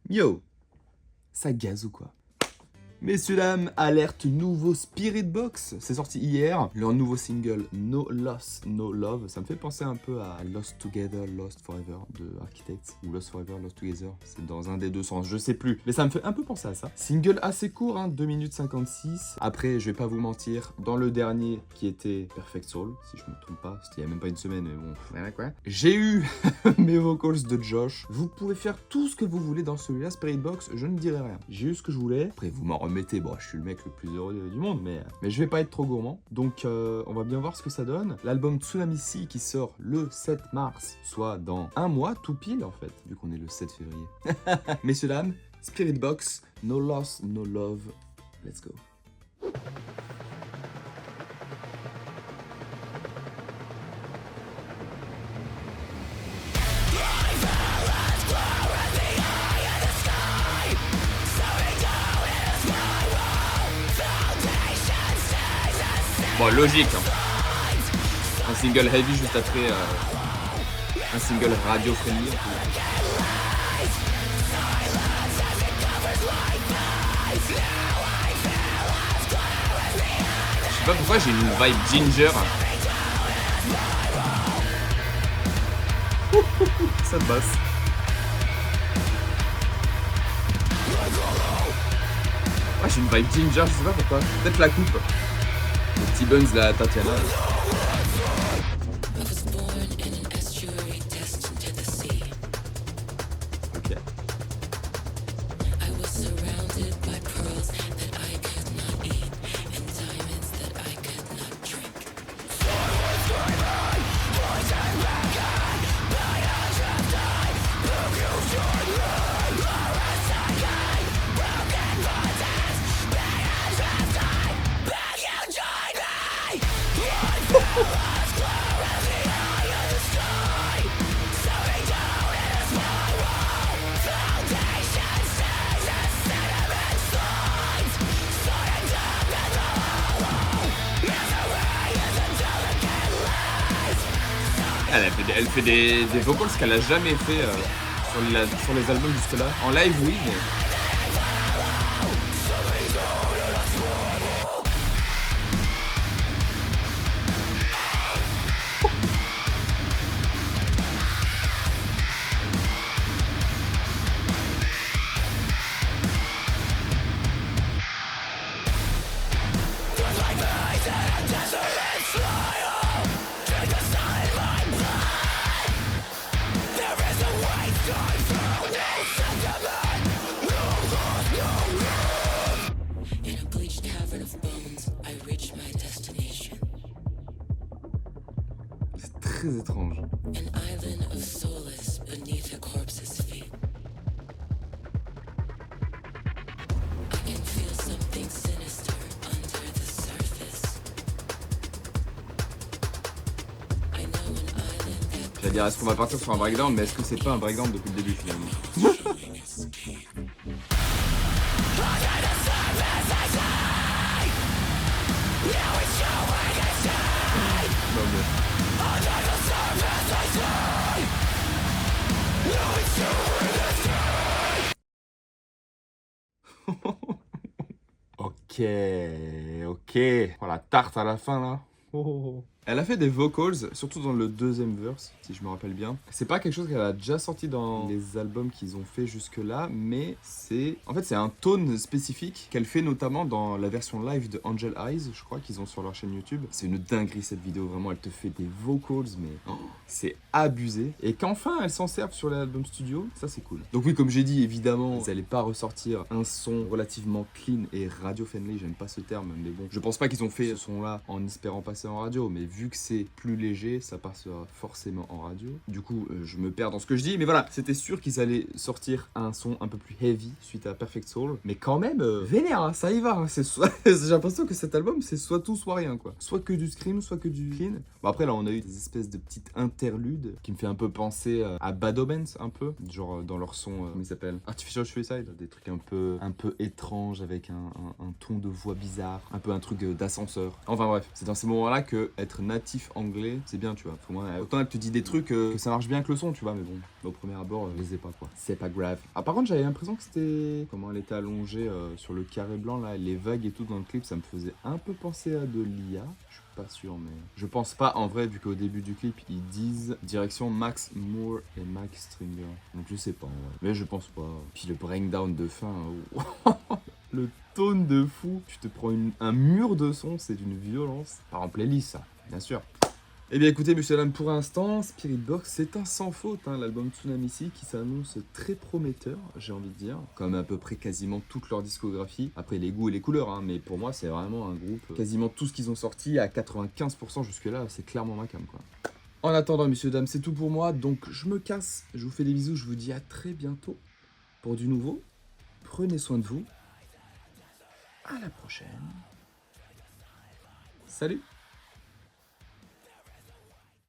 Yo, ça gaze ou quoi? Messieurs, dames, alerte nouveau Spirit Box, c'est sorti hier, leur nouveau single No Loss, No Love, ça me fait penser un peu à Lost Together, Lost Forever de Architects, ou Lost Forever, Lost Together, c'est dans un des deux sens, je sais plus, mais ça me fait un peu penser à ça. Single assez court, 2 minutes 56, après je vais pas vous mentir, dans le dernier qui était Perfect Soul, si je me trompe pas, c'était il y a même pas une semaine, mais bon, voilà quoi, j'ai eu mes vocals de Josh, vous pouvez faire tout ce que vous voulez dans celui-là, Spirit Box, je ne dirai rien, j'ai eu ce que je voulais, après vous m'en remettez, bon je suis le mec le plus heureux du monde, mais je vais pas être trop gourmand, donc on va bien voir ce que ça donne. L'album Tsunami Sea qui sort le 7 mars, soit dans un mois tout pile en fait, vu qu'on est le 7 février. Messieurs dames, Spirit Box, No Loss, No Love, let's go. Bon, logique, un single heavy juste après un single radio friendly. Je sais pas pourquoi j'ai une vibe Ginger. Ça te basse. Ouais, j'ai une vibe Ginger, je sais pas pourquoi. Peut-être la coupe. Le petit Buns, la Tatiana. Ok. Elle fait des vocals qu'elle a jamais fait sur les albums jusque là. En live oui, mais... C'est très étrange. J'allais dire, est-ce qu'on va partir sur un breakdown, mais est-ce que c'est pas un breakdown depuis le début finalement? Ok, ok. Oh la tarte à la fin là. Oh. Elle a fait des vocals, surtout dans le deuxième verse, si je me rappelle bien. C'est pas quelque chose qu'elle a déjà sorti dans les albums qu'ils ont fait jusque-là, mais c'est... En fait, c'est un tone spécifique qu'elle fait notamment dans la version live de Angel Eyes, je crois, qu'ils ont sur leur chaîne YouTube. C'est une dinguerie cette vidéo, vraiment, elle te fait des vocals, mais c'est abusé. Et qu'enfin, elle s'en serve sur l'album studio, ça c'est cool. Donc oui, comme j'ai dit, évidemment, ils allaient pas ressortir un son relativement clean et radio-friendly, j'aime pas ce terme, mais bon. Je pense pas qu'ils ont fait ce son-là en espérant passer en radio, mais vu que c'est plus léger, ça passera forcément en radio. Du coup, je me perds dans ce que je dis, mais voilà, c'était sûr qu'ils allaient sortir un son un peu plus heavy suite à Perfect Soul. Mais quand même, vénère, ça y va. C'est soit... J'ai l'impression que cet album, c'est soit tout, soit rien, quoi. Soit que du scream, soit que du clean. Bon, après, là, on a eu des espèces de petites interludes qui me fait un peu penser à Bad Omens, un peu. Genre, dans leur son, comment il s'appelle? Artificial Suicide. Des trucs un peu étranges, avec un ton de voix bizarre. Un peu un truc d'ascenseur. Enfin bref, c'est dans ces moments-là que être natif anglais, c'est bien, tu vois. Parce que moi, autant elle te dit des trucs que ça marche bien avec le son, tu vois, mais bon, au premier abord, je les ai pas, quoi. C'est pas grave. Ah, par contre, j'avais l'impression que c'était... Comment elle était allongée sur le carré blanc, là, les vagues et tout dans le clip, ça me faisait un peu penser à de l'IA. Je suis pas sûr, mais... Je pense pas, en vrai, vu qu'au début du clip, ils disent direction Max Moore et Max Stringer. Donc je sais pas, en vrai. Mais je pense pas. Puis le breakdown de fin, le tone de fou. Tu te prends un mur de son, c'est d'une violence. Par en playlist, ça, bien sûr. Eh bien écoutez, monsieur Lam, pour l'instant, Spirit Box, c'est un sans faute, hein, l'album Tsunami Sea qui s'annonce très prometteur, j'ai envie de dire, comme à peu près quasiment toute leur discographie. Après les goûts et les couleurs, hein, mais pour moi c'est vraiment un groupe, quasiment tout ce qu'ils ont sorti à 95% jusque-là, c'est clairement ma cam, quoi. En attendant, messieurs, dames, c'est tout pour moi, donc je me casse, je vous fais des bisous, je vous dis à très bientôt pour du nouveau. Prenez soin de vous, à la prochaine. Salut!